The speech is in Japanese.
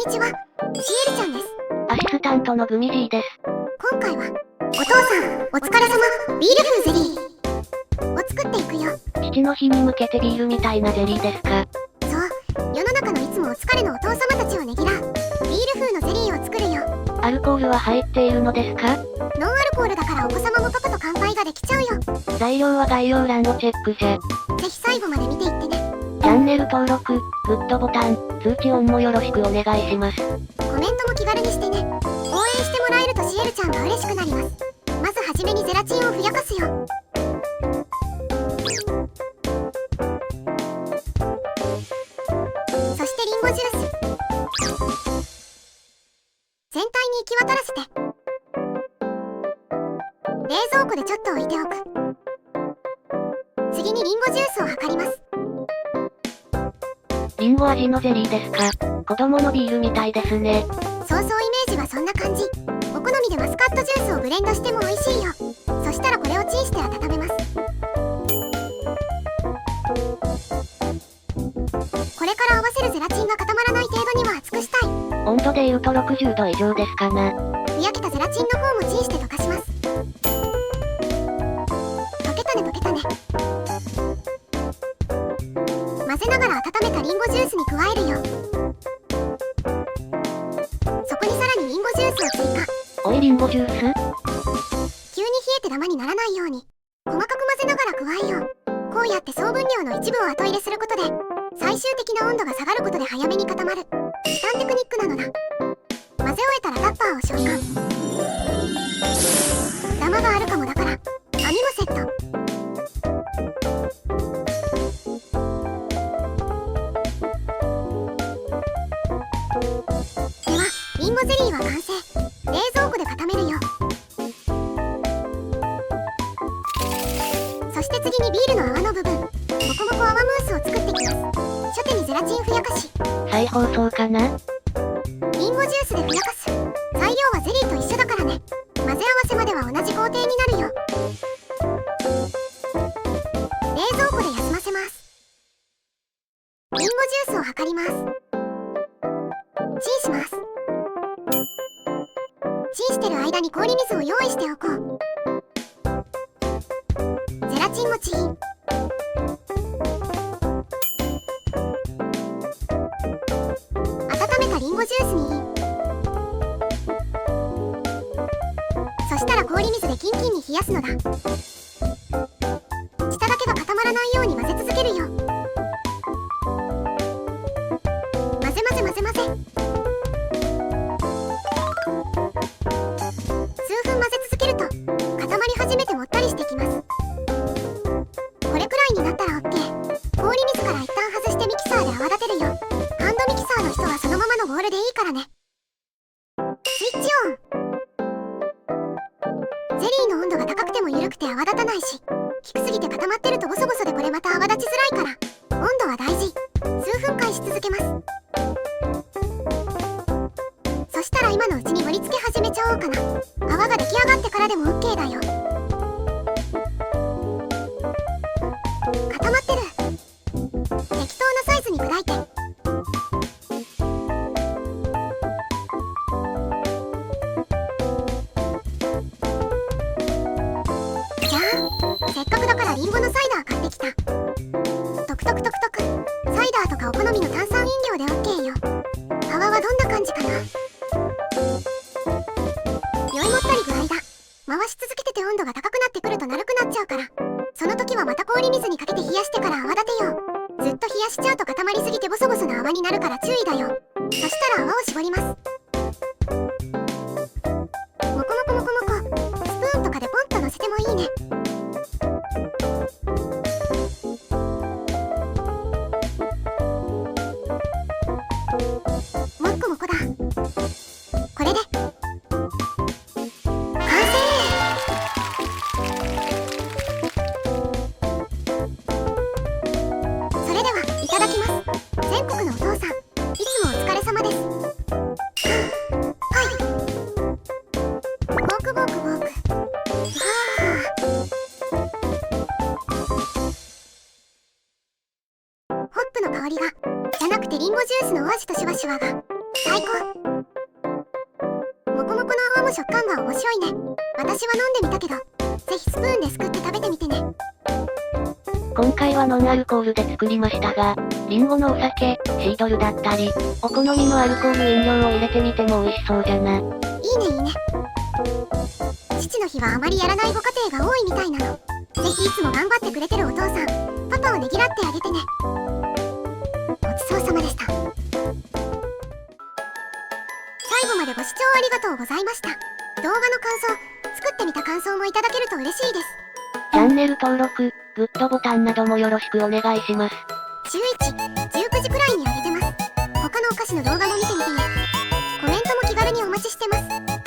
にちは、シエルちゃんです。アシスタントのグミジーです。今回は、お父さん、お疲れ様、ビール風ゼリーを作っていくよ。父の日に向けてビールみたいなゼリーですか？そう、世の中のいつもお疲れのお父様たちをねぎらう、ビール風のゼリーを作るよ。アルコールは入っているのですか？ノンアルコールだからお子様もパパと乾杯ができちゃうよ。材料は概要欄をチェックじゃ。ぜひ最後まで見ていってね。チャンネル登録、グッドボタン、通知オンもよろしくお願いします。コメントも気軽にしてね。応援してもらえるとシエルちゃんが嬉しくなります。まずはじめにゼラチンをふやかすよ。そしてリンゴジュース。全体に行き渡らせて。冷蔵庫でちょっと置いておく。次にリンゴジュースを量ります。リンゴ味のゼリーですか？子供のビールみたいですね。そうそう、イメージはそんな感じ。お好みでマスカットジュースをブレンドしても美味しいよ。そしたらこれをチンして温めます。これから合わせるゼラチンが固まらない程度には熱くしたい。温度で言うと60度以上ですかな。ふやけたゼラチンの方もチンして溶かします。溶けたね溶けたね。混ぜながら温めたリンゴジュースに加えるよ。そこにさらにリンゴジュースを追加。おいリンゴジュース？急に冷えてダマにならないように細かく混ぜながら加えよう。こうやって総分量の一部を後入れすることで最終的な温度が下がることで早めに固まる時短テクニックなのだ。混ぜ終えたらタッパーを消火。ダマがあるかもだから網もセット。ではリンゴゼリーは完成。冷蔵庫で固めるよ。そして次にビールの泡の部分、もこもこ泡ムースを作っていきます。初手にゼラチンふやかし。再放送かな？リンゴジュースでふやかす。材料はゼリーと一緒だからね。混ぜ合わせまでは同じ工程になるよ。冷蔵庫で休ませます。リンゴジュースを量ります。チンします。チンしてる間に氷水を用意しておこう。ゼラチンもチン。温めたリンゴジュースにそしたら氷水でキンキンに冷やすのだ。下だけが固まらないように混ぜ続けるよ。混ぜ混ぜ混ぜ混ぜ。数分混ぜ続けると固まり始めてもったりしてきます。これくらいになったら OK。 氷水から一旦外してミキサーで泡立てるよ。ハンドミキサーの人はそのままのボウルでいいからね。スイッチオン。ゼリーの温度が高くても緩くて泡立たないし、低すぎて固まってるとボソボソでこれまた泡立ちづらいから、温度は大事。数分間し続けます。そしたら今のうちに盛り付け始めちゃおうかな。泡が出来上がってからでも OK だよ。固まってる。適当なサイズに砕いて。じゃあせっかくだからリンゴのサイダー買ってきた。トクトクトクトク。サイダーとかお好みの炭酸飲料で OK よ。泡はどんな感じかな。酔いもったり具合だ。回し続けてて温度が高くなってくるとぬるくなっちゃうから、その時はまた氷水にかけて冷やしてから泡立てよう。ずっと冷やしちゃうと固まりすぎてボソボソな泡になるから注意だよ。そしたら泡を絞ります。もこもこもこもこ。スプーンとかでポンと乗せてもいいね。もっこもこだ。これで完成。それではいただきます。全国のお父さん、いつもお疲れ様です。はい。ボークボークボーク。ホップの香りがじゃなくてリンゴジュースのお味とシュワシュワが最最高。もこもこの泡も食感が面白いね。私は飲んでみたけど、ぜひスプーンですくって食べてみてね。今回はノンアルコールで作りましたが、リンゴのお酒、シードルだったり、お好みのアルコール飲料を入れてみても美味しそうじゃな。いいねいいね。父の日はあまりやらないご家庭が多いみたいなの。ぜひいつも頑張ってくれてるお父さん、パパをねぎらってあげてね。ごちそうさまでした。最後までご視聴ありがとうございました。動画の感想、作ってみた感想もいただけると嬉しいです。チャンネル登録、グッドボタンなどもよろしくお願いします。11、19時くらいに上げてます。他のお菓子の動画も見てみてね。コメントも気軽にお待ちしてます。